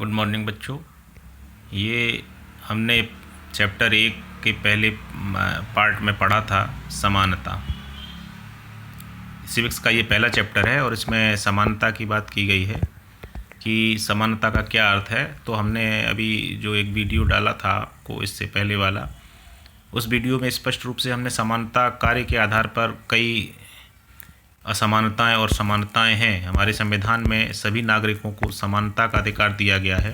Good morning बच्चों। ये हमने चैप्टर 1 के पहले पार्ट में पढ़ा था समानता। सिविक्स का ये पहला चैप्टर है और इसमें समानता की बात की गई है कि समानता का क्या अर्थ है। तो हमने अभी जो एक वीडियो डाला था आपको इससे पहले वाला, उस वीडियो में स्पष्ट रूप से हमने समानता कार्य के आधार पर कई असमानताएं और समानताएं हैं। हमारे संविधान में सभी नागरिकों को समानता का अधिकार दिया गया है,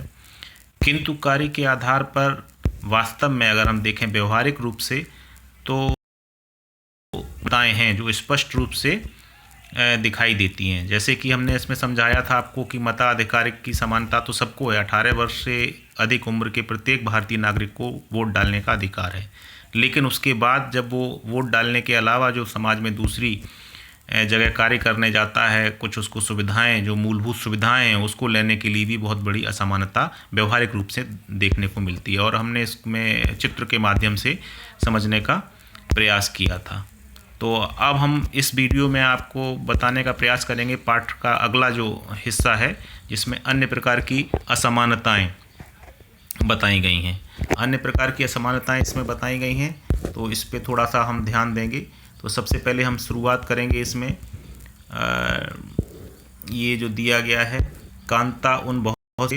किंतु कार्य के आधार पर वास्तव में अगर हम देखें व्यवहारिक रूप से तो समानताएं हैं जो स्पष्ट रूप से दिखाई देती हैं। जैसे कि हमने इसमें समझाया था आपको कि मताधिकार की समानता तो सबको है। 18 वर्ष से अधिक उम्र के प्रत्येक भारतीय नागरिक को वोट डालने का अधिकार है, लेकिन उसके बाद जब वो वोट डालने के अलावा जो समाज में दूसरी जगह कार्य करने जाता है, कुछ उसको सुविधाएं, जो मूलभूत सुविधाएं हैं, उसको लेने के लिए भी बहुत बड़ी असमानता व्यवहारिक रूप से देखने को मिलती है और हमने इसमें चित्र के माध्यम से समझने का प्रयास किया था। तो अब हम इस वीडियो में आपको बताने का प्रयास करेंगे पाठ का अगला जो हिस्सा है, जिसमें अन्य प्रकार की असमानताएं बताई गई हैं। अन्य प्रकार की असमानताएं इसमें बताई गई हैं, तो इस पे थोड़ा सा हम ध्यान देंगे। तो सबसे पहले हम शुरुआत करेंगे इसमें ये जो दिया गया है, कांता उन बहुत से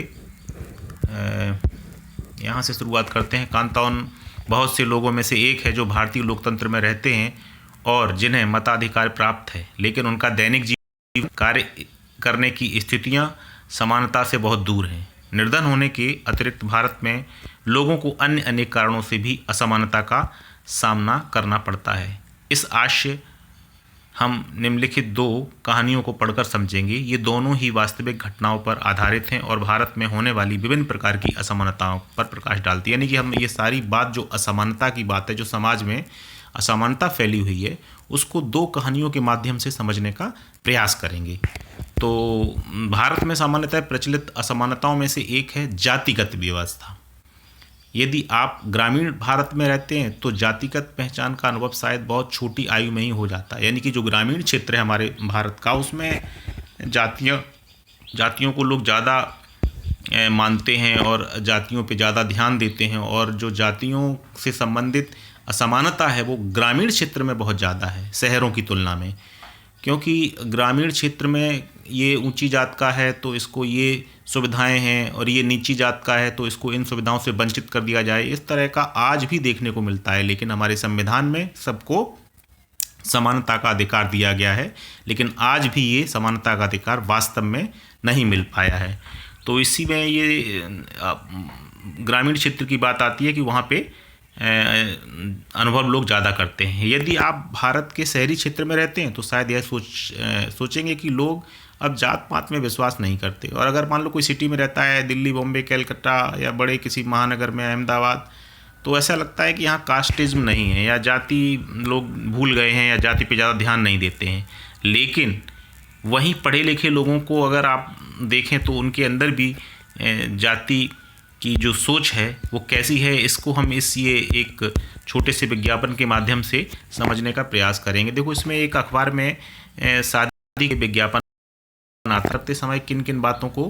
यहाँ से शुरुआत करते हैं। कांता उन बहुत से लोगों में से एक है जो भारतीय लोकतंत्र में रहते हैं और जिन्हें मताधिकार प्राप्त है, लेकिन उनका दैनिक जीवन कार्य करने की स्थितियाँ समानता से बहुत दूर हैं। निर्धन होने के अतिरिक्त भारत में लोगों को अन्य अनेक कारणों से भी असमानता का सामना करना पड़ता है। इस आशय हम निम्नलिखित दो कहानियों को पढ़कर समझेंगे। ये दोनों ही वास्तविक घटनाओं पर आधारित हैं और भारत में होने वाली विभिन्न प्रकार की असमानताओं पर प्रकाश डालती है। यानी कि हम ये सारी बात जो असमानता की बात है, जो समाज में असमानता फैली हुई है, उसको दो कहानियों के माध्यम से समझने का प्रयास करेंगे। तो भारत में सामान्यतः प्रचलित असमानताओं में से एक है जातिगत व्यवस्था। यदि आप ग्रामीण भारत में रहते हैं तो जातिगत पहचान का अनुभव शायद बहुत छोटी आयु में ही हो जाता है। यानी कि जो ग्रामीण क्षेत्र है हमारे भारत का, उसमें जातियों को लोग ज़्यादा मानते हैं और जातियों पे ज़्यादा ध्यान देते हैं, और जो जातियों से संबंधित असमानता है वो ग्रामीण क्षेत्र में बहुत ज़्यादा है शहरों की तुलना में। क्योंकि ग्रामीण क्षेत्र में ये ऊंची जात का है तो इसको ये सुविधाएं हैं, और ये नीची जात का है तो इसको इन सुविधाओं से वंचित कर दिया जाए, इस तरह का आज भी देखने को मिलता है। लेकिन हमारे संविधान में सबको समानता का अधिकार दिया गया है, लेकिन आज भी ये समानता का अधिकार वास्तव में नहीं मिल पाया है। तो इसी में ये ग्रामीण क्षेत्र की बात आती है कि वहाँ पे अनुभव लोग ज़्यादा करते हैं। यदि आप भारत के शहरी क्षेत्र में रहते हैं तो शायद यह सोचेंगे कि लोग अब जात पात में विश्वास नहीं करते, और अगर मान लो कोई सिटी में रहता है, दिल्ली, बॉम्बे, कलकत्ता या बड़े किसी महानगर में, अहमदाबाद, तो ऐसा लगता है कि यहाँ कास्टिज्म नहीं है या जाति लोग भूल गए हैं या जाति पे ज़्यादा ध्यान नहीं देते हैं। लेकिन वहीं पढ़े लिखे लोगों को अगर आप देखें तो उनके अंदर भी जाति की जो सोच है वो कैसी है, इसको हम ये एक छोटे से विज्ञापन के माध्यम से समझने का प्रयास करेंगे। देखो, इसमें एक अखबार में शादी के विज्ञापन करते समय किन किन बातों को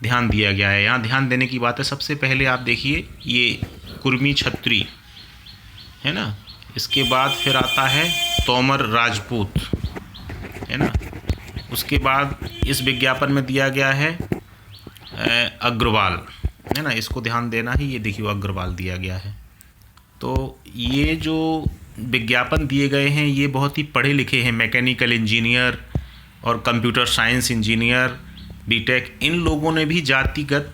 ध्यान दिया गया है। यहाँ ध्यान देने की बात है, सबसे पहले आप देखिए ये कुर्मी छत्री है ना, इसके बाद फिर आता है तोमर राजपूत है ना, उसके बाद इस विज्ञापन में दिया गया है अग्रवाल है ना, इसको ध्यान देना ही, ये देखिए अग्रवाल दिया गया है। तो ये जो विज्ञापन दिए गए हैं ये बहुत ही पढ़े लिखे हैं, मैकेनिकल इंजीनियर और कंप्यूटर साइंस इंजीनियर, बीटेक, इन लोगों ने भी जातिगत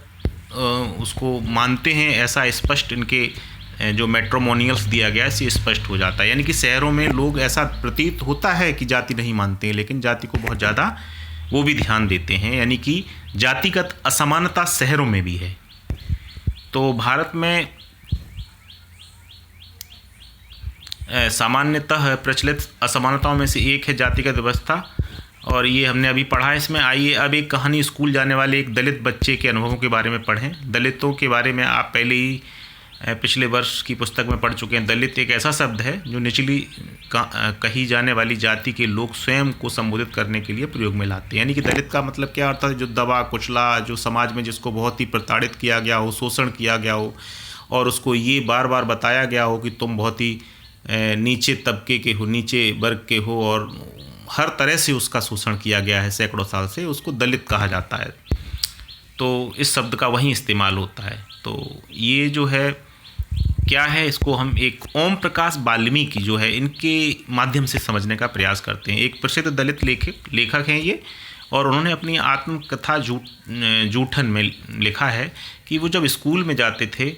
उसको मानते हैं। ऐसा स्पष्ट इनके जो मैट्रिमोनियल्स दिया गया है इससे स्पष्ट हो जाता है। यानी कि शहरों में लोग, ऐसा प्रतीत होता है कि जाति नहीं मानते हैं, लेकिन जाति को बहुत ज़्यादा वो भी ध्यान देते हैं। यानी कि जातिगत असमानता शहरों में भी है। तो भारत में सामान्यतः प्रचलित असमानताओं में से एक है जातिगत व्यवस्था, और ये हमने अभी पढ़ा है। इसमें आइए अब एक कहानी स्कूल जाने वाले एक दलित बच्चे के अनुभवों के बारे में पढ़ें। दलितों के बारे में आप पहले ही पिछले वर्ष की पुस्तक में पढ़ चुके हैं। दलित एक ऐसा शब्द है जो निचली कही जाने वाली जाति के लोग स्वयं को संबोधित करने के लिए प्रयोग में लाते हैं। यानी कि दलित का मतलब क्या होता है? जो दबा कुचला, जो समाज में जिसको बहुत ही प्रताड़ित किया गया हो, शोषण किया गया हो, और उसको ये बार बार बताया गया हो कि तुम बहुत ही नीचे तबके के हो, नीचे वर्ग के हो, और हर तरह से उसका शोषण किया गया है सैकड़ों साल से, उसको दलित कहा जाता है। तो इस शब्द का वहीं इस्तेमाल होता है। तो ये जो है क्या है, इसको हम एक ओम प्रकाश वाल्मीकि जो है इनके माध्यम से समझने का प्रयास करते हैं। एक प्रसिद्ध दलित लेखक हैं ये, और उन्होंने अपनी आत्मकथा जूठन में लिखा है कि वो जब स्कूल में जाते थे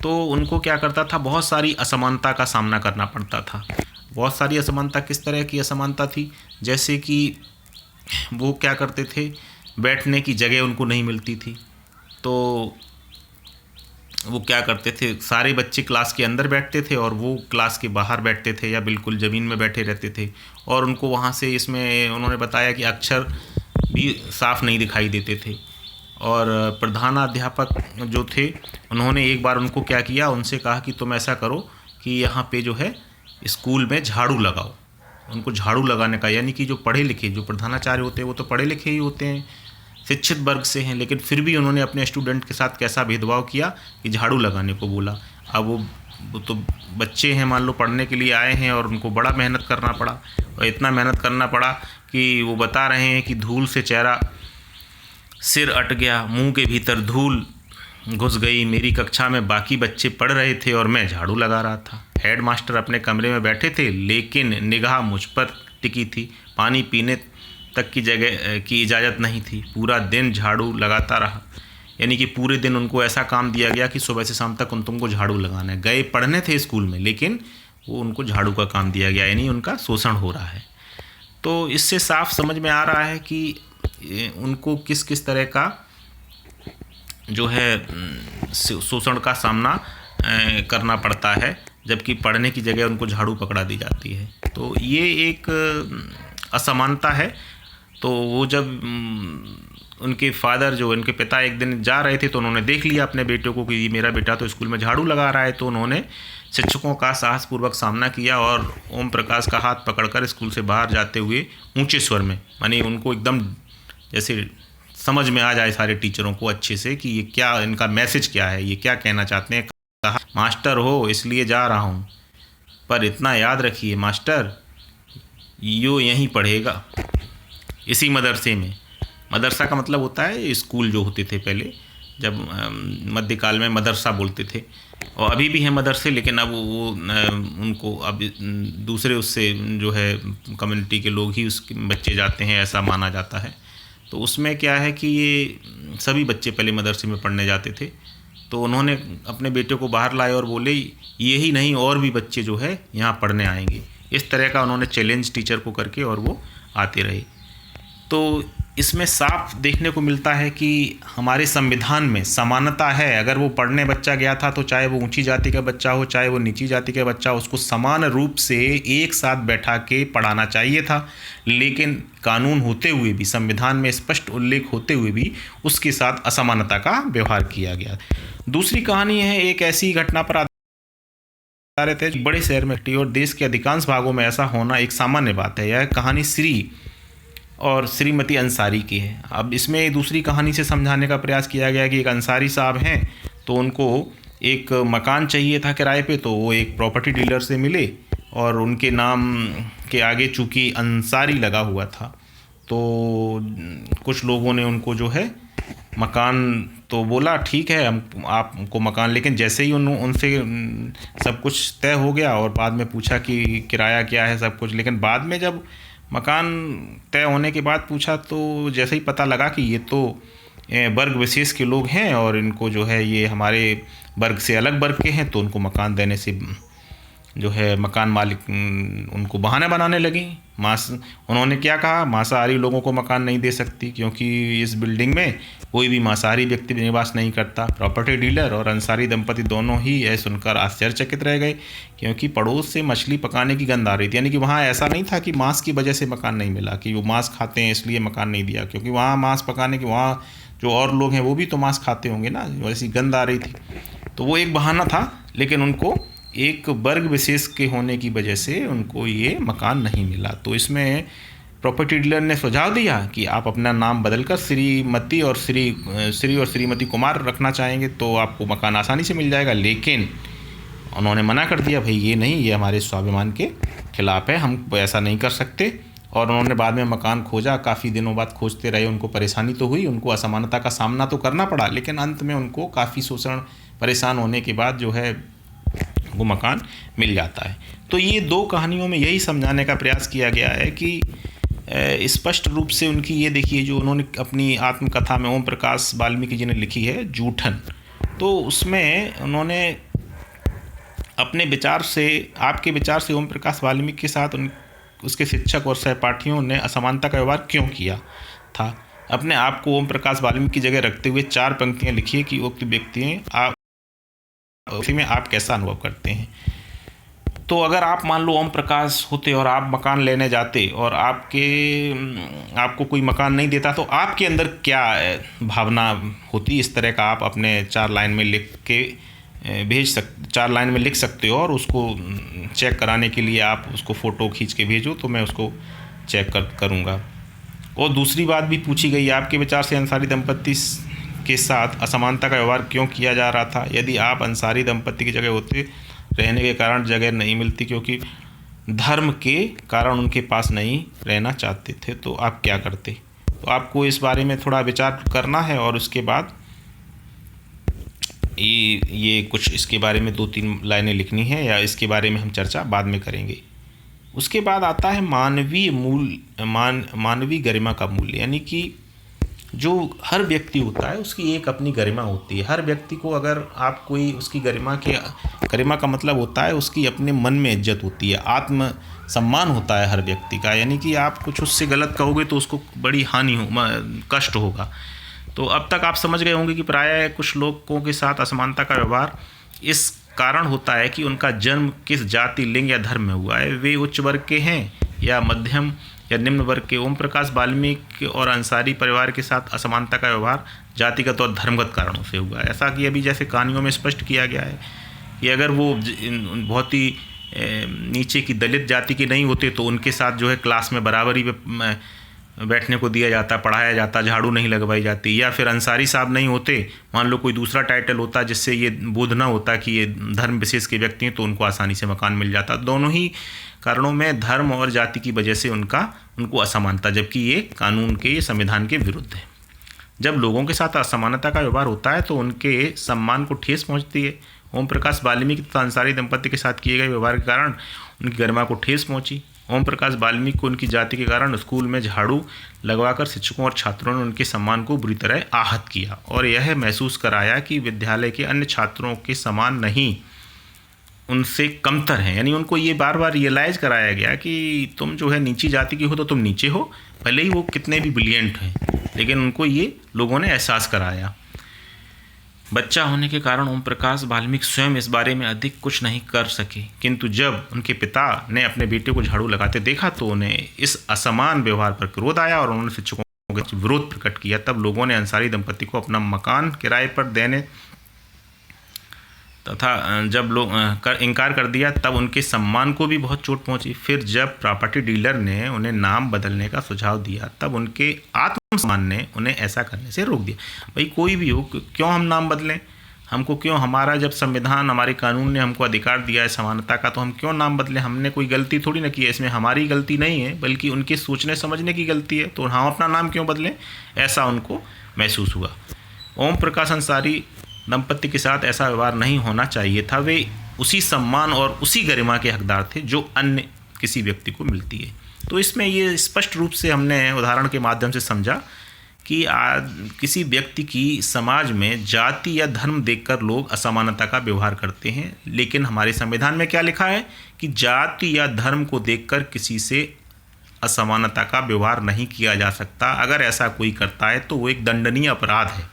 तो उनको क्या करता था, बहुत सारी असमानता का सामना करना पड़ता था। बहुत सारी असमानता, किस तरह की असमानता थी? जैसे कि वो क्या करते थे, बैठने की जगह उनको नहीं मिलती थी, तो वो क्या करते थे, सारे बच्चे क्लास के अंदर बैठते थे और वो क्लास के बाहर बैठते थे या बिल्कुल ज़मीन में बैठे रहते थे, और उनको वहाँ से, इसमें उन्होंने बताया कि अक्षर भी साफ नहीं दिखाई देते थे। और प्रधानाध्यापक जो थे, उन्होंने एक बार उनको क्या किया, उनसे कहा कि तुम ऐसा करो कि यहाँ पे जो है स्कूल में झाड़ू लगाओ। उनको झाड़ू लगाने का, यानी कि जो पढ़े लिखे, जो प्रधानाचार्य होते हैं वो तो पढ़े लिखे ही होते हैं, शिक्षित वर्ग से हैं, लेकिन फिर भी उन्होंने अपने स्टूडेंट के साथ कैसा भेदभाव किया कि झाड़ू लगाने को बोला। अब वो तो बच्चे हैं, मान लो पढ़ने के लिए आए हैं, और उनको बड़ा मेहनत करना पड़ा, और इतना मेहनत करना पड़ा कि वो बता रहे हैं कि धूल से चेहरा, सिर अट गया, मुंह के भीतर धूल घुस गई। मेरी कक्षा में बाकी बच्चे पढ़ रहे थे और मैं झाड़ू लगा रहा था। हेड मास्टर अपने कमरे में बैठे थे, लेकिन निगाह मुझ पर टिकी थी। पानी पीने तक की जगह की इजाज़त नहीं थी। पूरा दिन झाड़ू लगाता रहा। यानी कि पूरे दिन उनको ऐसा काम दिया गया कि सुबह से शाम तक तुमको झाड़ू लगाना है। गए पढ़ने थे स्कूल में, लेकिन वो उनको झाड़ू का काम दिया गया, यानी उनका शोषण हो रहा है। तो इससे साफ समझ में आ रहा है कि उनको किस किस तरह का जो है शोषण का सामना करना पड़ता है, जबकि पढ़ने की जगह उनको झाड़ू पकड़ा दी जाती है। तो ये एक असमानता है। तो वो जब उनके फादर, जो उनके पिता, एक दिन जा रहे थे तो उन्होंने देख लिया अपने बेटे को कि मेरा बेटा तो स्कूल में झाड़ू लगा रहा है, तो उन्होंने शिक्षकों का साहसपूर्वक सामना किया और ओम प्रकाश का हाथ पकड़कर स्कूल से बाहर जाते हुए ऊंचे स्वर में, मानी उनको एकदम जैसे समझ में आ जाए सारे टीचरों को अच्छे से कि ये क्या, इनका मैसेज क्या है, ये क्या कहना चाहते हैं। कहा, मास्टर हो इसलिए जा रहा हूँ, पर इतना याद रखिए मास्टर, यो यहीं पढ़ेगा, इसी मदरसे में। मदरसा का मतलब होता है स्कूल जो होते थे पहले, जब मध्यकाल में मदरसा बोलते थे, और अभी भी हैं मदरसे, लेकिन अब वो उनको अब दूसरे उससे जो है कम्युनिटी के लोग ही उसके बच्चे जाते हैं, ऐसा माना जाता है। तो उसमें क्या है कि ये सभी बच्चे पहले मदरसे में पढ़ने जाते थे। तो उन्होंने अपने बेटे को बाहर लाए और बोले ये ही नहीं, और भी बच्चे जो है यहाँ पढ़ने आएंगे। इस तरह का उन्होंने चैलेंज टीचर को करके और वो आते रहे। तो इसमें साफ देखने को मिलता है कि हमारे संविधान में समानता है। अगर वो पढ़ने बच्चा गया था तो चाहे वो ऊंची जाति का बच्चा हो, चाहे वो नीची जाति का बच्चा हो, उसको समान रूप से एक साथ बैठा के पढ़ाना चाहिए था। लेकिन कानून होते हुए भी, संविधान में स्पष्ट उल्लेख होते हुए भी उसके साथ असमानता का व्यवहार किया गया। दूसरी कहानी है एक ऐसी घटना पर आधारित है बड़े शहर में घटी और देश के अधिकांश भागों में ऐसा होना एक सामान्य बात है। यह कहानी श्री और श्रीमती अंसारी की है। अब इसमें दूसरी कहानी से समझाने का प्रयास किया गया कि एक अंसारी साहब हैं, तो उनको एक मकान चाहिए था किराए पे, तो वो एक प्रॉपर्टी डीलर से मिले और उनके नाम के आगे चूँकि अंसारी लगा हुआ था, तो कुछ लोगों ने उनको जो है मकान तो बोला ठीक है हम आपको मकान, लेकिन जैसे ही उनसे सब कुछ तय हो गया और बाद में पूछा कि किराया क्या है सब कुछ, लेकिन बाद में जब मकान तय होने के बाद पूछा तो जैसे ही पता लगा कि ये तो वर्ग विशेष के लोग हैं और इनको जो है ये हमारे वर्ग से अलग वर्ग के हैं, तो उनको मकान देने से जो है मकान मालिक उनको बहाना बनाने लगे। उन्होंने क्या कहा, मांसाहारी लोगों को मकान नहीं दे सकती क्योंकि इस बिल्डिंग में कोई भी मांसाहारी व्यक्ति निवास नहीं करता। प्रॉपर्टी डीलर और अंसारी दंपति दोनों ही यह सुनकर आश्चर्यचकित रह गए क्योंकि पड़ोस से मछली पकाने की गंध आ रही थी। यानी कि वहाँ ऐसा नहीं था कि मांस की वजह से मकान नहीं मिला, कि वो मांस खाते हैं इसलिए मकान नहीं दिया, क्योंकि वहाँ मांस पकाने की, वहाँ जो और लोग हैं वो भी तो मांस खाते होंगे ना, वैसी गंध आ रही थी। तो वो एक बहाना था लेकिन उनको एक वर्ग विशेष के होने की वजह से उनको ये मकान नहीं मिला। तो इसमें प्रॉपर्टी डीलर ने सुझाव दिया कि आप अपना नाम बदलकर श्रीमती और श्री और श्रीमती कुमार रखना चाहेंगे तो आपको मकान आसानी से मिल जाएगा, लेकिन उन्होंने मना कर दिया, भाई ये नहीं, ये हमारे स्वाभिमान के खिलाफ है, हम ऐसा नहीं कर सकते। और उन्होंने बाद में मकान खोजा, काफ़ी दिनों बाद खोजते रहे, उनको परेशानी तो हुई, उनको असमानता का सामना तो करना पड़ा, लेकिन अंत में उनको काफ़ी शोषण परेशान होने के बाद जो है वो मकान मिल जाता है। तो ये दो कहानियों में यही समझाने का प्रयास किया गया है कि स्पष्ट रूप से उनकी ये देखिए जो उन्होंने अपनी आत्मकथा में ओम प्रकाश वाल्मीकि जी ने लिखी है जूठन, तो उसमें उन्होंने अपने विचार से, आपके विचार से ओम प्रकाश वाल्मीकि के साथ उसके शिक्षक और सहपाठियों ने असमानता का व्यवहार क्यों किया था। अपने आप को ओम प्रकाश वाल्मीकि की जगह रखते हुए 4 पंक्तियाँ लिखिए कि उक्त व्यक्ति में आप कैसा अनुभव करते हैं। तो अगर आप मान लो ओम प्रकाश होते और आप मकान लेने जाते और आपको कोई मकान नहीं देता, तो आपके अंदर क्या भावना होती। इस तरह का आप अपने 4 लाइन में लिख के 4 लाइन में लिख सकते हो और उसको चेक कराने के लिए आप उसको फ़ोटो खींच के भेजो तो मैं उसको चेक करूँगा। और दूसरी बात भी पूछी गई, आपके विचार से अंसारी दंपत्ति के साथ असमानता का व्यवहार क्यों किया जा रहा था। यदि आप अंसारी दंपत्ति की जगह होते, रहने के कारण जगह नहीं मिलती क्योंकि धर्म के कारण उनके पास नहीं रहना चाहते थे, तो आप क्या करते। तो आपको इस बारे में थोड़ा विचार करना है और उसके बाद ये कुछ इसके बारे में 2-3 लाइनें लिखनी है, या इसके बारे में हम चर्चा बाद में करेंगे। उसके बाद आता है मानवीय गरिमा का मूल्य, यानी कि जो हर व्यक्ति होता है उसकी एक अपनी गरिमा होती है। हर व्यक्ति को अगर आप कोई उसकी गरिमा का मतलब होता है उसकी अपने मन में इज्जत होती है, आत्म सम्मान होता है हर व्यक्ति का, यानी कि आप कुछ उससे गलत कहोगे तो उसको बड़ी कष्ट होगा। तो अब तक आप समझ गए होंगे कि प्रायः कुछ लोगों के साथ असमानता का व्यवहार इस कारण होता है कि उनका जन्म किस जाति, लिंग या धर्म में हुआ है, वे उच्च वर्ग के हैं या मध्यम या निम्न वर्ग के। ओम प्रकाश वाल्मीकि और अंसारी परिवार के साथ असमानता का व्यवहार जातिगत और धर्मगत कारणों से हुआ है। ऐसा कि अभी जैसे कहानियों में स्पष्ट किया गया है कि अगर वो बहुत ही नीचे की दलित जाति के नहीं होते तो उनके साथ जो है क्लास में बराबरी पे बैठने को दिया जाता, पढ़ाया जाता, झाड़ू नहीं लगवाई जाती। या फिर अंसारी साहब नहीं होते, मान लो कोई दूसरा टाइटल होता जिससे ये बोध ना होता कि ये धर्म विशेष के व्यक्ति हैं, तो उनको आसानी से मकान मिल जाता। दोनों ही कारणों में धर्म और जाति की वजह से उनको असमानता, जबकि ये कानून के, ये संविधान के विरुद्ध है। जब लोगों के साथ असमानता का व्यवहार होता है तो उनके सम्मान को ठेस पहुँचती है। ओम प्रकाश वाल्मीकि तथा अंसारी दंपत्ति के साथ किए गए व्यवहार के कारण उनकी गरिमा को ठेस पहुँची। ओम प्रकाश वाल्मीकि को उनकी जाति के कारण स्कूल में झाड़ू लगवाकर शिक्षकों और छात्रों ने उनके सम्मान को बुरी तरह आहत किया और यह महसूस कराया कि विद्यालय के अन्य छात्रों के समान नहीं, उनसे कमतर हैं। यानी उनको ये बार बार रियलाइज़ कराया गया कि तुम जो है नीची जाति की हो तो तुम नीचे हो, भले ही वो कितने भी ब्रिलियंट हैं, लेकिन उनको ये लोगों ने एहसास कराया। बच्चा होने के कारण ओम प्रकाश वाल्मीकि स्वयं इस बारे में अधिक कुछ नहीं कर सके, किंतु जब उनके पिता ने अपने बेटे को झाड़ू लगाते देखा तो उन्हें इस असमान व्यवहार पर क्रोध आया और उन्होंने शिक्षकों के विरोध प्रकट किया। तब लोगों ने अंसारी दंपत्ति को अपना मकान किराए पर देने तथा जब लोग इनकार कर दिया तब उनके सम्मान को भी बहुत चोट पहुंची। फिर जब प्रॉपर्टी डीलर ने उन्हें नाम बदलने का सुझाव दिया तब उनके आत्मसम्मान ने उन्हें ऐसा करने से रोक दिया। भाई कोई भी हो, क्यों हम नाम बदलें, हमको क्यों, हमारा जब संविधान, हमारे कानून ने हमको अधिकार दिया है समानता का, तो हम क्यों नाम बदलें। हमने कोई गलती थोड़ी ना की है, इसमें हमारी गलती नहीं है बल्कि उनके सोचने समझने की गलती है, तो हम अपना नाम क्यों बदलें, ऐसा उनको महसूस हुआ। ओम प्रकाश अंसारी दंपत्ति के साथ ऐसा व्यवहार नहीं होना चाहिए था। वे उसी सम्मान और उसी गरिमा के हकदार थे जो अन्य किसी व्यक्ति को मिलती है। तो इसमें ये स्पष्ट रूप से हमने उदाहरण के माध्यम से समझा कि किसी व्यक्ति की समाज में जाति या धर्म देखकर लोग असमानता का व्यवहार करते हैं, लेकिन हमारे संविधान में क्या लिखा है कि जाति या धर्म को देखकर किसी से असमानता का व्यवहार नहीं किया जा सकता। अगर ऐसा कोई करता है तो वो एक दंडनीय अपराध है।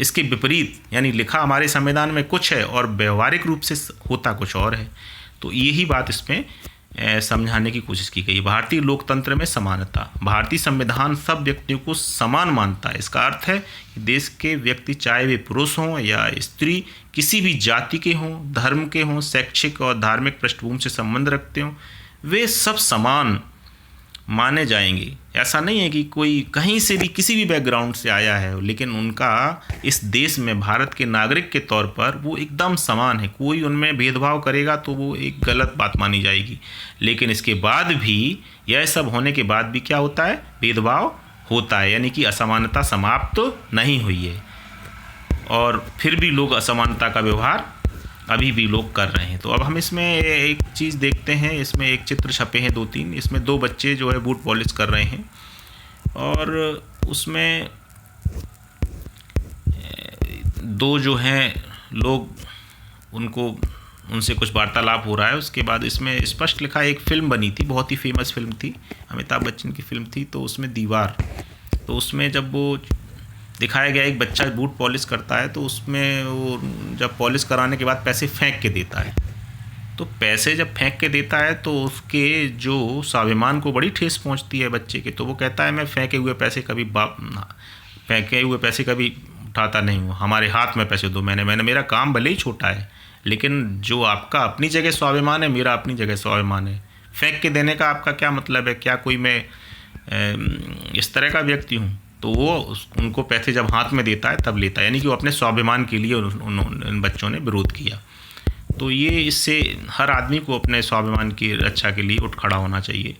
इसके विपरीत, यानी लिखा हमारे संविधान में कुछ है और व्यवहारिक रूप से होता कुछ और है। तो यही बात इसमें समझाने की कोशिश की गई। भारतीय लोकतंत्र में समानता। भारतीय संविधान सब व्यक्तियों को समान मानता है। इसका अर्थ है कि देश के व्यक्ति, चाहे वे पुरुष हों या स्त्री, किसी भी जाति के हों, धर्म के हों, शैक्षिक और धार्मिक पृष्ठभूमि से संबंध रखते हों, वे सब समान माने जाएंगे। ऐसा नहीं है कि कोई कहीं से भी, किसी भी बैकग्राउंड से आया है, लेकिन उनका इस देश में भारत के नागरिक के तौर पर वो एकदम समान है। कोई उनमें भेदभाव करेगा तो वो एक गलत बात मानी जाएगी। लेकिन इसके बाद भी, यह सब होने के बाद भी क्या होता है? भेदभाव होता है, यानी कि असमानता समाप्त तो नहीं हुई है और फिर भी लोग असमानता का व्यवहार अभी भी लोग कर रहे हैं। तो अब हम इसमें एक चीज़ देखते हैं। इसमें एक चित्र छपे हैं 2-3। इसमें 2 बच्चे जो है बूट पॉलिश कर रहे हैं और उसमें 2 जो हैं लोग, उनसे कुछ वार्तालाप हो रहा है। उसके बाद इसमें स्पष्ट लिखा है, एक फ़िल्म बनी थी, बहुत ही फेमस फिल्म थी, अमिताभ बच्चन की फ़िल्म थी। तो उसमें दीवार, तो उसमें जब वो दिखाया गया एक बच्चा बूट पॉलिश करता है, तो उसमें वो जब पॉलिश कराने के बाद पैसे फेंक के देता है। तो पैसे जब फेंक के देता है तो उसके जो स्वाभिमान को बड़ी ठेस पहुंचती है बच्चे के। तो वो कहता है, मैं फेंके हुए पैसे कभी उठाता नहीं हूँ, हमारे हाथ में पैसे दो। मेरा काम भले ही छोटा है, लेकिन जो आपका अपनी जगह स्वाभिमान है, मेरा अपनी जगह स्वाभिमान है। फेंक के देने का आपका क्या मतलब है? क्या कोई मैं इस तरह का व्यक्ति हूँ? तो वो उनको पैसे जब हाथ में देता है तब लेता है, यानी कि वो अपने स्वाभिमान के लिए उन बच्चों ने विरोध किया। तो ये, इससे हर आदमी को अपने स्वाभिमान की रक्षा के लिए उठ खड़ा होना चाहिए।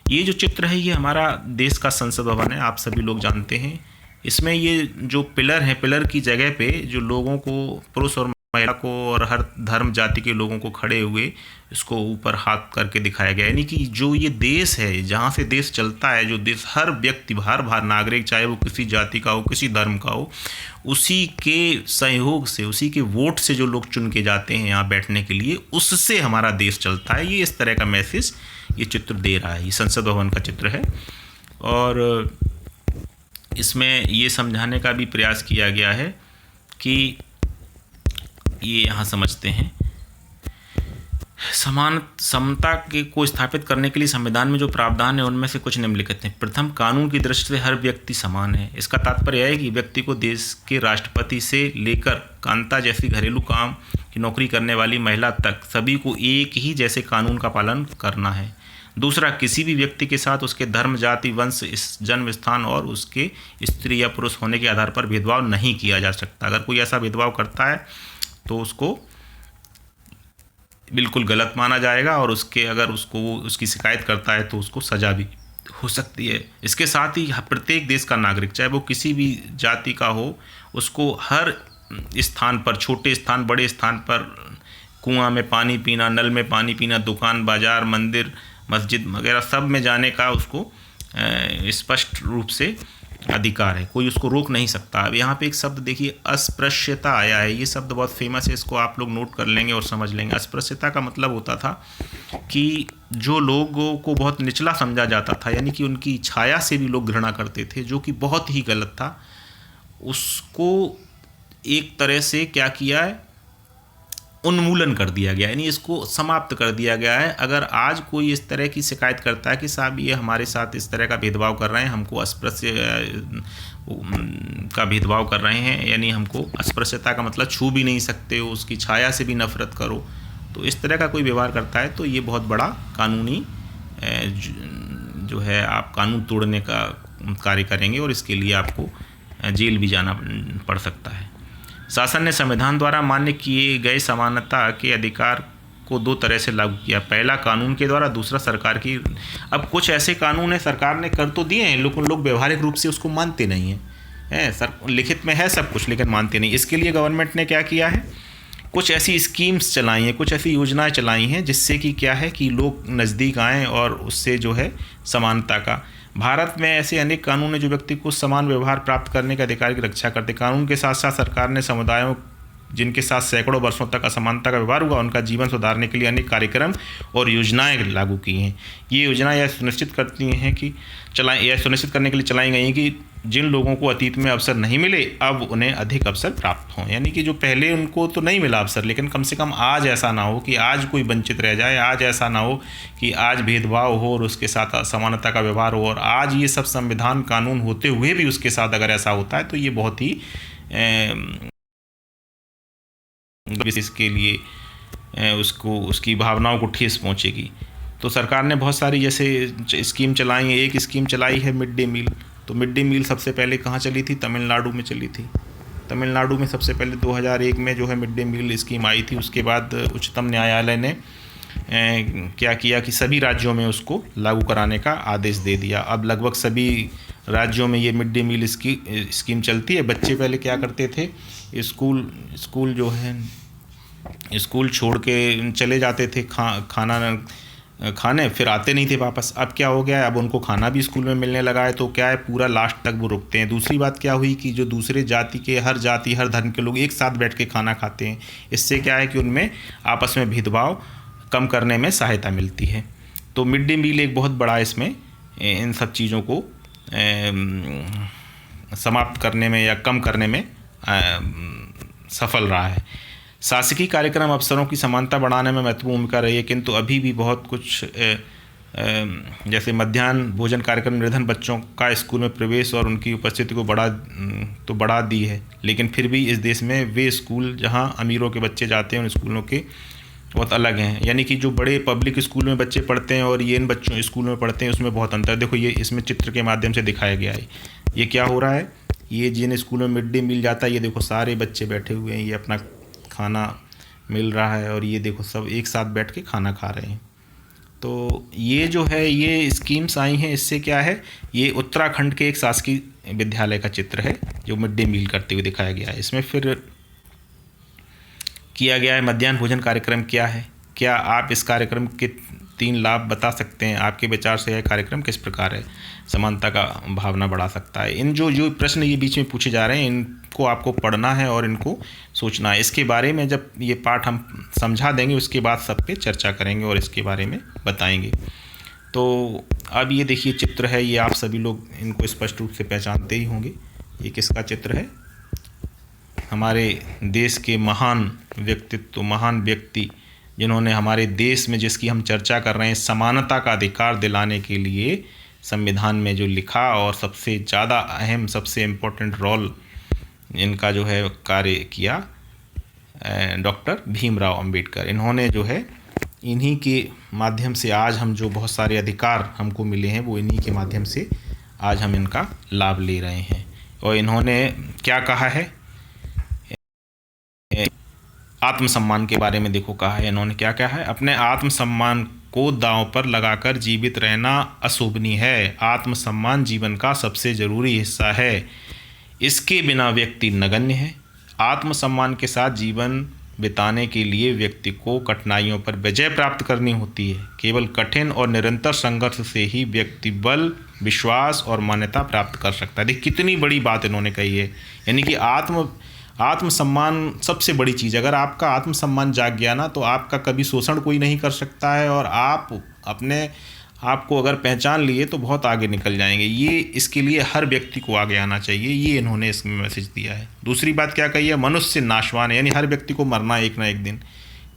ये जो चित्र है, ये हमारा देश का संसद भवन है, आप सभी लोग जानते हैं। इसमें ये जो पिलर हैं, पिलर की जगह पे जो लोगों को, पुरुष और महिला को और हर धर्म जाति के लोगों को खड़े हुए इसको ऊपर हाथ करके दिखाया गया। यानी कि जो ये देश है, जहाँ से देश चलता है, जो देश हर व्यक्ति, हर नागरिक, चाहे वो किसी जाति का हो, किसी धर्म का हो, उसी के सहयोग से, उसी के वोट से जो लोग चुन के जाते हैं यहाँ बैठने के लिए, उससे हमारा देश चलता है। ये इस तरह का मैसेज ये चित्र दे रहा है। ये संसद भवन का चित्र है और इसमें ये समझाने का भी प्रयास किया गया है कि ये यहाँ समझते हैं, समता को स्थापित करने के लिए संविधान में जो प्रावधान है उनमें से कुछ निम्नलिखित हैं। प्रथम, कानून की दृष्टि से हर व्यक्ति समान है। इसका तात्पर्य है कि व्यक्ति को देश के राष्ट्रपति से लेकर कांता जैसी घरेलू काम की नौकरी करने वाली महिला तक सभी को एक ही जैसे कानून का पालन करना है। दूसरा, किसी भी व्यक्ति के साथ उसके धर्म, जाति, वंश, जन्म स्थान और उसके स्त्री या पुरुष होने के आधार पर भेदभाव नहीं किया जा सकता। अगर कोई ऐसा भेदभाव करता है तो उसको बिल्कुल गलत माना जाएगा और अगर उसकी शिकायत करता है तो उसको सज़ा भी हो सकती है। इसके साथ ही प्रत्येक देश का नागरिक, चाहे वो किसी भी जाति का हो, उसको हर स्थान पर, छोटे स्थान, बड़े स्थान पर, कुआं में पानी पीना, नल में पानी पीना, दुकान, बाजार, मंदिर, मस्जिद वगैरह सब में जाने का उसको स्पष्ट रूप से अधिकार है। कोई उसको रोक नहीं सकता। अब यहाँ पे एक शब्द देखिए, अस्पृश्यता आया है। ये शब्द बहुत फेमस है, इसको आप लोग नोट कर लेंगे और समझ लेंगे। अस्पृश्यता का मतलब होता था कि जो लोगों को बहुत निचला समझा जाता था, यानी कि उनकी छाया से भी लोग घृणा करते थे, जो कि बहुत ही गलत था। उसको एक तरह से क्या किया है, उन्मूलन कर दिया गया, यानी इसको समाप्त कर दिया गया है। अगर आज कोई इस तरह की शिकायत करता है कि साहब ये हमारे साथ इस तरह का भेदभाव कर रहे हैं, हमको अस्पृश्य का भेदभाव कर रहे हैं, यानी हमको अस्पृश्यता का मतलब छू भी नहीं सकते हो, उसकी छाया से भी नफरत करो, तो इस तरह का कोई व्यवहार करता है तो ये बहुत बड़ा कानूनी जो है, आप कानून तोड़ने का कार्य करेंगे और इसके लिए आपको जेल भी जाना पड़ सकता है। शासन ने संविधान द्वारा मान्य किए गए समानता के अधिकार को 2 तरह से लागू किया। पहला कानून के द्वारा, दूसरा सरकार की। अब कुछ ऐसे कानून है सरकार ने कर तो दिए हैं, लेकिन लोग व्यवहारिक रूप से उसको मानते नहीं हैं। लिखित में है सब कुछ लेकिन मानते नहीं। इसके लिए गवर्नमेंट ने क्या किया है, कुछ ऐसी स्कीम्स चलाई हैं, कुछ ऐसी योजनाएं चलाई हैं जिससे कि क्या है कि लोग नज़दीक आएँ और उससे जो है समानता का। भारत में ऐसे अनेक कानून हैं जो व्यक्ति को समान व्यवहार प्राप्त करने के अधिकार की रक्षा करते। कानून के साथ साथ सरकार ने समुदायों जिनके साथ सैकड़ों वर्षों तक असमानता का व्यवहार हुआ, उनका जीवन सुधारने के लिए अनेक कार्यक्रम और योजनाएं लागू की हैं। ये योजनाएं यह सुनिश्चित करती हैं कि यह सुनिश्चित करने के लिए चलाई गई हैं कि जिन लोगों को अतीत में अवसर नहीं मिले, अब उन्हें अधिक अवसर प्राप्त हों। यानी कि जो पहले उनको तो नहीं मिला अवसर, लेकिन कम से कम आज ऐसा ना हो कि आज कोई वंचित रह जाए, आज ऐसा ना हो कि आज भेदभाव हो और उसके साथ असमानता का व्यवहार हो। और आज ये सब संविधान कानून होते हुए भी उसके साथ अगर ऐसा होता है तो ये बहुत ही इसके लिए उसको उसकी भावनाओं को ठेस पहुँचेगी। तो सरकार ने बहुत सारी जैसे स्कीम चलाई है। एक स्कीम चलाई है मिड डे मील। तो मिड डे मील सबसे पहले कहाँ चली थी? तमिलनाडु में चली थी। तमिलनाडु में सबसे पहले 2001 में जो है मिड डे मील स्कीम आई थी। उसके बाद उच्चतम न्यायालय ने क्या किया कि सभी राज्यों में उसको लागू कराने का आदेश दे दिया। अब लगभग सभी राज्यों में ये मिड डे मील स्कीम चलती है। बच्चे पहले क्या करते थे, स्कूल जो है स्कूल छोड़ के चले जाते थे खाना खाने, फिर आते नहीं थे वापस। अब क्या हो गया है, अब उनको खाना भी स्कूल में मिलने लगा है, तो क्या है पूरा लास्ट तक वो रुकते हैं। दूसरी बात क्या हुई कि जो दूसरे जाति के हर धर्म के लोग एक साथ बैठ के खाना खाते हैं। इससे क्या है कि उनमें आपस में भेदभाव कम करने में सहायता मिलती है। तो मिड डे मील एक बहुत बड़ा इसमें इन सब चीज़ों को समाप्त करने में या कम करने में सफल रहा है। शासकीय कार्यक्रम अवसरों की समानता बढ़ाने में महत्वपूर्ण भूमिका रही है, किंतु अभी भी बहुत कुछ जैसे मध्याह्न भोजन कार्यक्रम निर्धन बच्चों का स्कूल में प्रवेश और उनकी उपस्थिति को बढ़ा दी है। लेकिन फिर भी इस देश में वे स्कूल जहां अमीरों के बच्चे जाते हैं उन स्कूलों के बहुत अलग हैं। यानी कि जो बड़े पब्लिक स्कूल में बच्चे पढ़ते हैं और ये इन बच्चों स्कूल में पढ़ते हैं उसमें बहुत अंतर। देखो ये इसमें चित्र के माध्यम से दिखाया गया है। ये क्या हो रहा है, ये जिन स्कूलों में मिड डे मील जाता है, ये देखो सारे बच्चे बैठे हुए हैं, ये अपना खाना मिल रहा है और ये देखो सब एक साथ बैठ के खाना खा रहे हैं। तो ये जो है ये स्कीम्स आई हैं, इससे क्या है, ये उत्तराखंड के एक शासकीय विद्यालय का चित्र है जो मिड डे मील करते हुए दिखाया गया है। इसमें फिर किया गया है मध्याह्न भोजन कार्यक्रम क्या है, क्या आप इस कार्यक्रम के 3 लाभ बता सकते हैं? आपके विचार से यह कार्यक्रम किस प्रकार है समानता का भावना बढ़ा सकता है? इन जो प्रश्न ये बीच में पूछे जा रहे हैं, इनको आपको पढ़ना है और इनको सोचना है। इसके बारे में जब ये पाठ हम समझा देंगे उसके बाद सब पे चर्चा करेंगे और इसके बारे में बताएंगे। तो अब ये देखिए चित्र है, ये आप सभी लोग इनको स्पष्ट रूप से पहचानते ही होंगे। ये किसका चित्र है? हमारे देश के महान व्यक्ति जिन्होंने हमारे देश में, जिसकी हम चर्चा कर रहे हैं, समानता का अधिकार दिलाने के लिए संविधान में जो लिखा और सबसे ज़्यादा अहम, सबसे इम्पोर्टेंट रोल इनका जो है कार्य किया, डॉक्टर भीमराव अंबेडकर। इन्होंने जो है इन्हीं के माध्यम से आज हम जो बहुत सारे अधिकार हमको मिले हैं वो इन्हीं के माध्यम से आज हम इनका लाभ ले रहे हैं। और इन्होंने क्या कहा है, आत्मसम्मान के बारे में देखो कहा है इन्होंने। क्या कहा है, अपने आत्मसम्मान को दांव पर लगाकर जीवित रहना अशोभनीय है। आत्मसम्मान जीवन का सबसे ज़रूरी हिस्सा है, इसके बिना व्यक्ति नगण्य है। आत्मसम्मान के साथ जीवन बिताने के लिए व्यक्ति को कठिनाइयों पर विजय प्राप्त करनी होती है। केवल कठिन और निरंतर संघर्ष से ही व्यक्ति बल, विश्वास और मान्यता प्राप्त कर सकता है। देखिए कितनी बड़ी बात इन्होंने कही है। यानी कि आत्मसम्मान सबसे बड़ी चीज़। अगर आपका आत्मसम्मान जाग गया ना तो आपका कभी शोषण कोई नहीं कर सकता है, और आप अपने आप को अगर पहचान लिए तो बहुत आगे निकल जाएंगे। ये इसके लिए हर व्यक्ति को आगे आना चाहिए, ये इन्होंने इसमें मैसेज दिया है। दूसरी बात क्या कही है, मनुष्य नाशवान है, यानी हर व्यक्ति को मरना है एक ना एक दिन।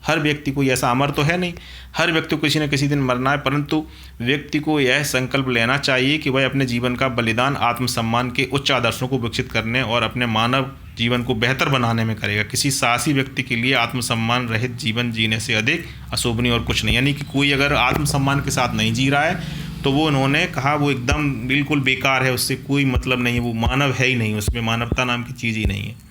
हर व्यक्ति को, ऐसा अमर तो है नहीं, हर व्यक्ति को किसी न किसी दिन मरना है, परंतु व्यक्ति को यह संकल्प लेना चाहिए कि वह अपने जीवन का बलिदान आत्मसम्मान के उच्च आदर्शों को विकसित करने और अपने मानव जीवन को बेहतर बनाने में करेगा। किसी साहसी व्यक्ति के लिए आत्मसम्मान रहित जीवन जीने से अधिक अशोभनीय और कुछ नहीं। यानी कि कोई अगर आत्मसम्मान के साथ नहीं जी रहा है तो वो उन्होंने कहा वो एकदम बिल्कुल बेकार है, उससे कोई मतलब नहीं है, वो मानव है ही नहीं, उसमें मानवता नाम की चीज़ ही नहीं है।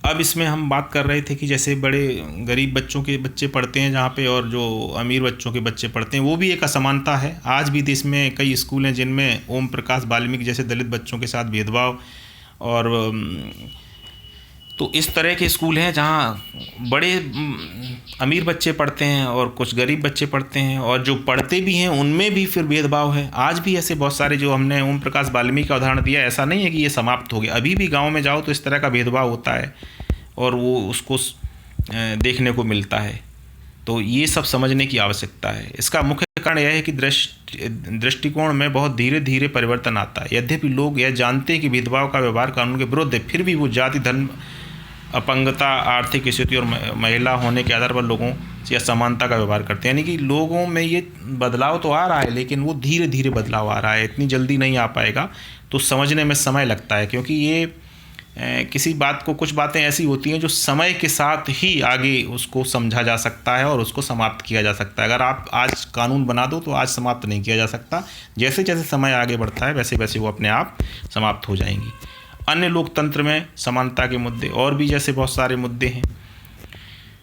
अब इसमें हम बात कर रहे थे कि जैसे बड़े गरीब बच्चों के बच्चे पढ़ते हैं जहाँ पे, और जो अमीर बच्चों के बच्चे पढ़ते हैं, वो भी एक असमानता है। आज भी देश में कई स्कूल हैं जिनमें ओम प्रकाश वाल्मीकि जैसे दलित बच्चों के साथ भेदभाव, और तो इस तरह के स्कूल हैं जहाँ बड़े अमीर बच्चे पढ़ते हैं और कुछ गरीब बच्चे पढ़ते हैं, और जो पढ़ते भी हैं उनमें भी फिर भेदभाव है। आज भी ऐसे बहुत सारे, जो हमने ओम प्रकाश वाल्मीकि का उदाहरण दिया, ऐसा नहीं है कि ये समाप्त हो गया। अभी भी गांव में जाओ तो इस तरह का भेदभाव होता है। और वो उसको देखने को मिलता है। तो ये सब समझने की आवश्यकता है। इसका मुख्य कारण यह है कि दृष्टिकोण में बहुत धीरे धीरे परिवर्तन आता है। यद्यपि लोग यह जानते हैं कि भेदभाव का व्यवहार कानून के विरुद्ध है, फिर भी वो जाति, धर्म, अपंगता, आर्थिक स्थिति और महिला होने के आधार पर लोगों से असमानता का व्यवहार करते हैं। यानी कि लोगों में ये बदलाव तो आ रहा है, लेकिन वो धीरे धीरे बदलाव आ रहा है, इतनी जल्दी नहीं आ पाएगा, तो समझने में समय लगता है। क्योंकि ये किसी बात को, कुछ बातें ऐसी होती हैं जो समय के साथ ही आगे उसको समझा जा सकता है और उसको समाप्त किया जा सकता है। अगर आप आज कानून बना दो तो आज समाप्त नहीं किया जा सकता, जैसे जैसे समय आगे बढ़ता है वैसे वैसे वो अपने आप समाप्त हो जाएंगी। अन्य लोकतंत्र में समानता के मुद्दे और भी जैसे बहुत सारे मुद्दे हैं।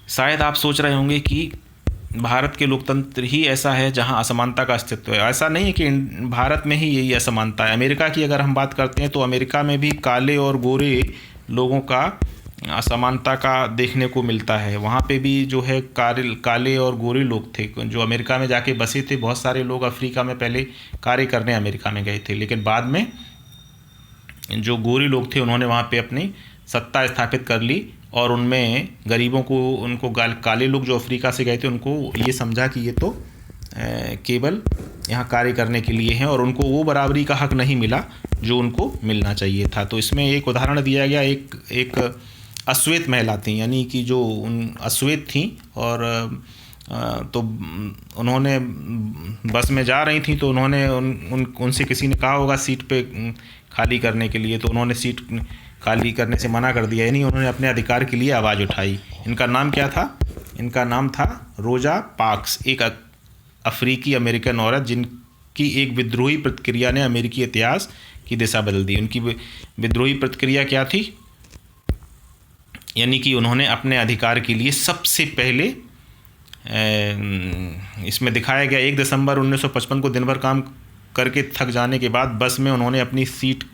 शायद आप सोच रहे होंगे कि भारत के लोकतंत्र ही ऐसा है जहां असमानता का अस्तित्व है। ऐसा नहीं है कि भारत में ही यही असमानता है। अमेरिका की अगर हम बात करते हैं तो अमेरिका में भी काले और गोरे लोगों का असमानता का देखने को मिलता है। वहाँ पे भी जो है काले और गोरे लोग थे जो अमेरिका में जाके बसे थे। बहुत सारे लोग अफ्रीका में पहले कार्य करने अमेरिका में गए थे, लेकिन बाद में जो गोरे लोग थे उन्होंने वहाँ पे अपनी सत्ता स्थापित कर ली और उनमें गरीबों को, उनको काले लोग जो अफ्रीका से गए थे उनको ये समझा कि ये तो केवल यहाँ कार्य करने के लिए हैं और उनको वो बराबरी का हक नहीं मिला जो उनको मिलना चाहिए था। तो इसमें एक उदाहरण दिया गया, एक अश्वेत महिला थी, यानी कि जो उन अश्वेत थी और तो उन्होंने बस में जा रही थी तो उन्होंने उनसे किसी ने कहा होगा सीट पे खाली करने के लिए, तो उन्होंने सीट खाली करने से मना कर दिया। यानी उन्होंने अपने अधिकार के लिए आवाज़ उठाई। इनका नाम क्या था? इनका नाम था रोजा पार्क्स, एक अफ्रीकी अमेरिकन औरत जिनकी एक विद्रोही प्रतिक्रिया ने अमेरिकी इतिहास की दिशा बदल दी। उनकी विद्रोही प्रतिक्रिया क्या थी? यानी कि उन्होंने अपने अधिकार के लिए सबसे पहले, इसमें दिखाया गया 1 दिसंबर 1955 को दिन भर काम करके थक जाने के बाद बस में उन्होंने अपनी सीट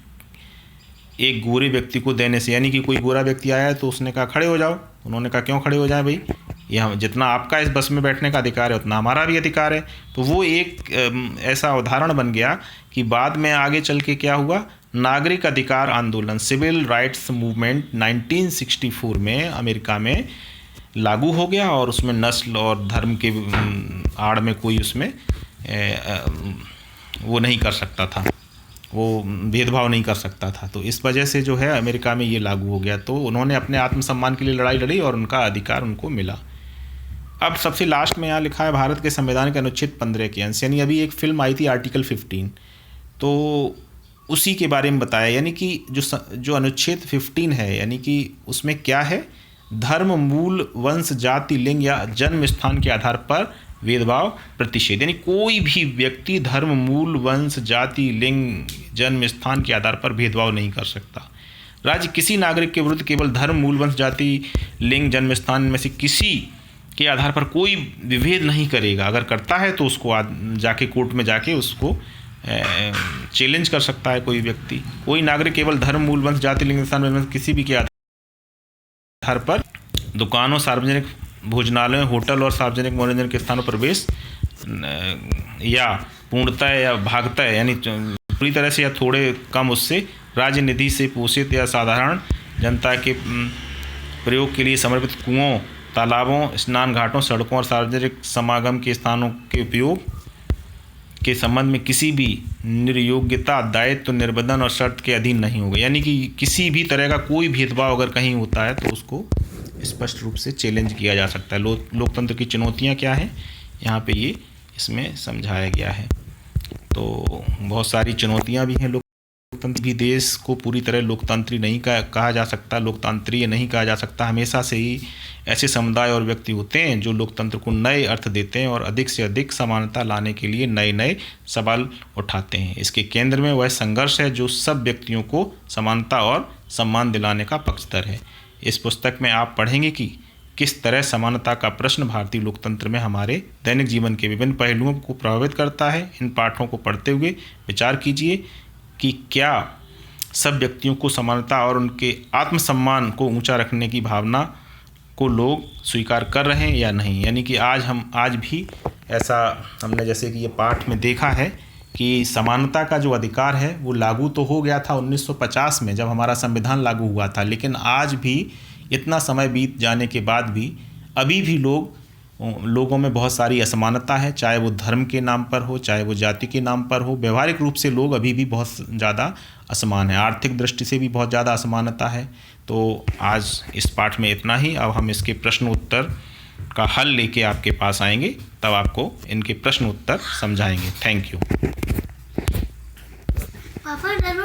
एक गोरे व्यक्ति को देने से, यानी कि कोई गोरा व्यक्ति आया है तो उसने कहा खड़े हो जाओ। उन्होंने कहा क्यों खड़े हो जाए भाई, यह जितना आपका इस बस में बैठने का अधिकार है उतना हमारा भी अधिकार है। तो वो एक ऐसा उदाहरण बन गया कि बाद में आगे चल के क्या हुआ, नागरिक अधिकार आंदोलन, सिविल राइट्स मूवमेंट 1964 में अमेरिका में लागू हो गया और उसमें नस्ल और धर्म के आड़ में कोई उसमें वो नहीं कर सकता था, वो भेदभाव नहीं कर सकता था। तो इस वजह से जो है अमेरिका में ये लागू हो गया। तो उन्होंने अपने आत्मसम्मान के लिए लड़ाई लड़ी और उनका अधिकार उनको मिला। अब सबसे लास्ट में यहाँ लिखा है भारत के संविधान के अनुच्छेद 15 के अंश, यानी अभी एक फिल्म आई थी आर्टिकल 15, तो उसी के बारे में बताया। यानी कि जो अनुच्छेद 15 है, यानी कि उसमें क्या है, धर्म, मूल, वंश, जाति, लिंग या जन्म स्थान के आधार पर भेदभाव प्रतिषेध। यानी कोई भी व्यक्ति धर्म, मूल, वंश, जाति, लिंग, जन्म स्थान के आधार पर भेदभाव नहीं कर सकता। राज्य किसी नागरिक के विरुद्ध केवल धर्म, मूल, वंश, जाति, लिंग, जन्म स्थान में से किसी के आधार पर कोई विभेद नहीं करेगा। अगर करता है तो उसको जाके कोर्ट में जाके उसको चैलेंज कर सकता है कोई व्यक्ति। कोई नागरिक केवल धर्म, मूल, वंश, जाति, लिंग, स्थान में किसी भी के आधार पर दुकानों, सार्वजनिक भोजनालयों, होटल और सार्वजनिक मनोरंजन के स्थानों पर प्रवेश या पूर्णतः या भागतः, यानी पूरी तरह से या थोड़े कम उससे राज्य निधि से पोषित या साधारण जनता के प्रयोग के लिए समर्पित कुओं, तालाबों, स्नान घाटों, सड़कों और सार्वजनिक समागम के स्थानों के उपयोग के संबंध में किसी भी निर्योग्यता, दायित्व, निबंधन और शर्त के अधीन नहीं होगा। यानी कि किसी भी तरह का कोई भेदभाव अगर कहीं होता है तो उसको स्पष्ट रूप से चैलेंज किया जा सकता है। लोकतंत्र की चुनौतियां क्या हैं, यहाँ पे ये इसमें समझाया गया है। तो बहुत सारी चुनौतियां भी हैं। लोकतंत्र भी देश को पूरी तरह लोकतांत्रिक नहीं कहा जा सकता, लोकतांत्रिक नहीं कहा जा सकता। हमेशा से ही ऐसे समुदाय और व्यक्ति होते हैं जो लोकतंत्र को नए अर्थ देते हैं और अधिक से अधिक समानता लाने के लिए नए नए सवाल उठाते हैं। इसके केंद्र में वह संघर्ष है जो सब व्यक्तियों को समानता और सम्मान दिलाने का पक्षधर है। इस पुस्तक में आप पढ़ेंगे कि किस तरह समानता का प्रश्न भारतीय लोकतंत्र में हमारे दैनिक जीवन के विभिन्न पहलुओं को प्रभावित करता है। इन पाठों को पढ़ते हुए विचार कीजिए कि क्या सब व्यक्तियों को समानता और उनके आत्मसम्मान को ऊंचा रखने की भावना को लोग स्वीकार कर रहे हैं या नहीं। यानी कि आज भी ऐसा हमने जैसे कि ये पाठ में देखा है कि समानता का जो अधिकार है वो लागू तो हो गया था 1950 में जब हमारा संविधान लागू हुआ था, लेकिन आज भी इतना समय बीत जाने के बाद भी अभी भी लोगों में बहुत सारी असमानता है, चाहे वो धर्म के नाम पर हो, चाहे वो जाति के नाम पर हो। व्यवहारिक रूप से लोग अभी भी बहुत ज़्यादा असमान है, आर्थिक दृष्टि से भी बहुत ज़्यादा असमानता है। तो आज इस पाठ में इतना ही। अब हम इसके प्रश्न उत्तर का हल लेके आपके पास आएंगे, तब आपको इनके प्रश्न उत्तर समझाएंगे। Thank you.